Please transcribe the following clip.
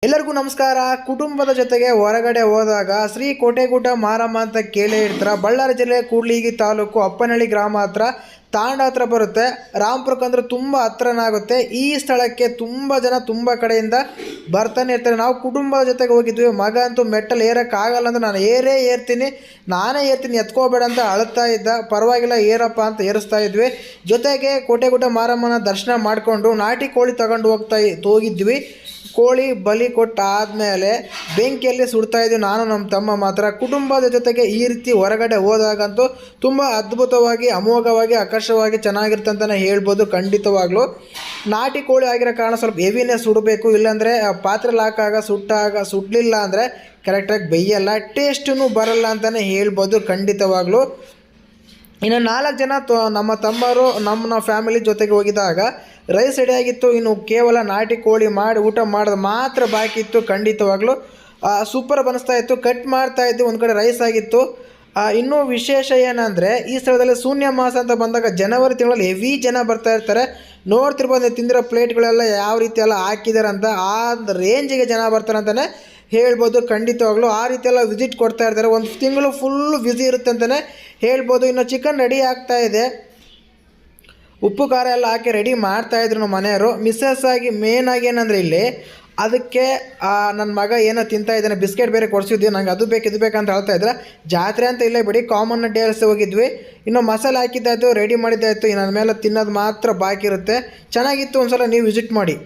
ಎಲ್ಲರಿಗೂ ನಮಸ್ಕಾರ. ಕುಟುಂಬದ ಜೊತೆಗೆ ಹೊರಗಡೆ ಹೋದಾಗ ಶ್ರೀ ಕೋಟೆಗುಡ್ಡ ಮಾರಮ್ಮ ಅಂತ ಕೇಳೇ ಇರ್ತಾರೆ. ಬಳ್ಳಾರಿ ಜಿಲ್ಲೆ ಕೂಡ್ಲಿಗಿ ತಾಲೂಕು ಅಪ್ಪನಹಳ್ಳಿ ಗ್ರಾಮ ಹತ್ರ ತಾಂಡ ಹತ್ರ ಬರುತ್ತೆ. ರಾಮಪುರಕ್ಕೆ ಅಂದರೆ ತುಂಬ ಹತ್ರನಾಗುತ್ತೆ. ಈ ಸ್ಥಳಕ್ಕೆ ತುಂಬ ಜನ ತುಂಬ ಕಡೆಯಿಂದ ಬರ್ತಾನೆ ಇರ್ತಾರೆ. ನಾವು ಕುಟುಂಬದ ಜೊತೆಗೆ ಹೋಗಿದ್ವಿ. ಮಗ ಅಂತೂ ಮೆಟ್ಟಲು ಏರೋಕ್ಕಾಗಲ್ಲ ಅಂದ್ರೆ ನಾನು ನಾನೇ ಏರ್ತೀನಿ ಎತ್ಕೋಬೇಡ ಅಂತ ಅಳ್ತಾ ಇದ್ದ. ಪರವಾಗಿಲ್ಲ ಏರಪ್ಪ ಅಂತ ಏರಿಸ್ತಾ ಇದ್ವಿ. ಜೊತೆಗೆ ಕೋಟೆಗುಡ್ಡ ಮಾರಮ್ಮನ ದರ್ಶನ ಮಾಡಿಕೊಂಡು ನಾಟಿ ಕೋಳಿ ತಗೊಂಡು ಹೋಗಿದ್ವಿ. ಕೋಳಿ ಬಲಿ ಕೊಟ್ಟಾದಮೇಲೆ ಬೆಂಕಿಯಲ್ಲಿ ಸುಡ್ತಾ ಇದ್ವಿ ನಾನು ನಮ್ಮ ತಮ್ಮ ಮಾತ್ರ. ಕುಟುಂಬದ ಜೊತೆಗೆ ಈ ರೀತಿ ಹೊರಗಡೆ ಹೋದಾಗಂತೂ ತುಂಬ ಅದ್ಭುತವಾಗಿ ಅಮೋಘವಾಗಿ ಆಕರ್ಷವಾಗಿ ಚೆನ್ನಾಗಿರುತ್ತೆ ಅಂತಲೇ ಹೇಳ್ಬೋದು. ಖಂಡಿತವಾಗ್ಲೂ ನಾಟಿ ಕೋಳಿ ಆಗಿರೋ ಕಾರಣ ಸ್ವಲ್ಪ ಹೆವಿನೇ ಸುಡಬೇಕು, ಇಲ್ಲಾಂದರೆ ಪಾತ್ರೆಲಿ ಹಾಕಾಗ ಸುಡಲಿಲ್ಲ ಅಂದರೆ ಕರೆಕ್ಟಾಗಿ ಬೇಯಲ್ಲ, ಟೇಸ್ಟೂ ಬರಲ್ಲ ಅಂತಲೇ ಹೇಳ್ಬೋದು ಖಂಡಿತವಾಗ್ಲೂ. ಇನ್ನು 4 ಜನ ನಮ್ಮ ತಮ್ಮರು ನಮ್ಮ ಫ್ಯಾಮಿಲಿ ಜೊತೆಗೆ ಹೋಗಿದ್ದಾಗ ರೈಸ್ ರೆಡಿಯಾಗಿತ್ತು. ಇನ್ನು ಕೇವಲ ನಾಟಿ ಕೋಳಿ ಮಾಡಿ ಊಟ ಮಾಡೋದು ಮಾತ್ರ ಬಾಕಿ ಇತ್ತು. ಖಂಡಿತವಾಗ್ಲೂ ಸೂಪರ್ ಬನಿಸ್ತಾ ಇತ್ತು. ಕಟ್ ಮಾಡ್ತಾ ಇದ್ದು, ಒಂದು ಕಡೆ ರೈಸ್ ಆಗಿತ್ತು. ಇನ್ನೂ ವಿಶೇಷ ಏನಂದರೆ ಈ ಸ್ಥಳದಲ್ಲಿ ಶೂನ್ಯ ಮಾಸ ಅಂತ ಬಂದಾಗ ಜನವರಿ ತಿಂಗಳಲ್ಲಿ ಹೆವಿ ಜನ ಬರ್ತಾ ಇರ್ತಾರೆ. ನೋಡ್ತಿರ್ಬೋದು ತಿಂದಿರೋ ಪ್ಲೇಟ್ಗಳೆಲ್ಲ ಯಾವ ರೀತಿ ಎಲ್ಲ ಹಾಕಿದ್ದಾರೆ ಅಂತ. ಆ ರೇಂಜಿಗೆ ಜನ ಬರ್ತಾರೆ ಅಂತಲೇ ಹೇಳ್ಬೋದು ಖಂಡಿತವಾಗ್ಲೂ. ಆ ರೀತಿ ಎಲ್ಲ ವಿಸಿಟ್ ಕೊಡ್ತಾ ಇರ್ತಾರೆ. ಒಂದು ತಿಂಗಳು ಫುಲ್ಲು ಬ್ಯುಸಿ ಇರುತ್ತೆ ಅಂತಲೇ ಹೇಳ್ಬೋದು. ಇನ್ನು ಚಿಕನ್ ರೆಡಿ ಆಗ್ತಾ ಇದೆ. ಉಪ್ಪು ಖಾರ ಎಲ್ಲ ಹಾಕಿ ರೆಡಿ ಮಾಡ್ತಾಯಿದ್ರು ನಮ್ಮ ಮನೆಯವರು. ಮಿಸ್ಸಸ್ ಆಗಿ ಮೇನ್ ಆಗಿ ಏನಂದರೆ ಇಲ್ಲಿ ಅದಕ್ಕೆ ನನ್ನ ಮಗ ಏನೋ ತಿಂತಾಯಿದ್ದಾನೆ, ಬಿಸ್ಕೆಟ್ ಬೇರೆ ಕೊಡಿಸಿದ್ವಿ. ನಂಗೆ ಅದು ಬೇಕು ಇದು ಬೇಕಂತ ಹೇಳ್ತಾಯಿದ್ರೆ. ಜಾತ್ರೆ ಅಂತ ಇಲ್ಲ ಬಿಡಿ, ಕಾಮನ್ ಡೇಸ್ ಹೋಗಿದ್ವಿ. ಇನ್ನು ಮಸಾಲೆ ಹಾಕಿದ್ದಾಯಿತು, ರೆಡಿ ಮಾಡಿದ್ದಾಯಿತು. ಇನ್ನು ಮೇಲೆ ತಿನ್ನೋದು ಮಾತ್ರ ಬಾಕಿ ಇರುತ್ತೆ. ಚೆನ್ನಾಗಿತ್ತು. ಒಂದು ಸಲ ನೀವು ವಿಸಿಟ್ ಮಾಡಿ.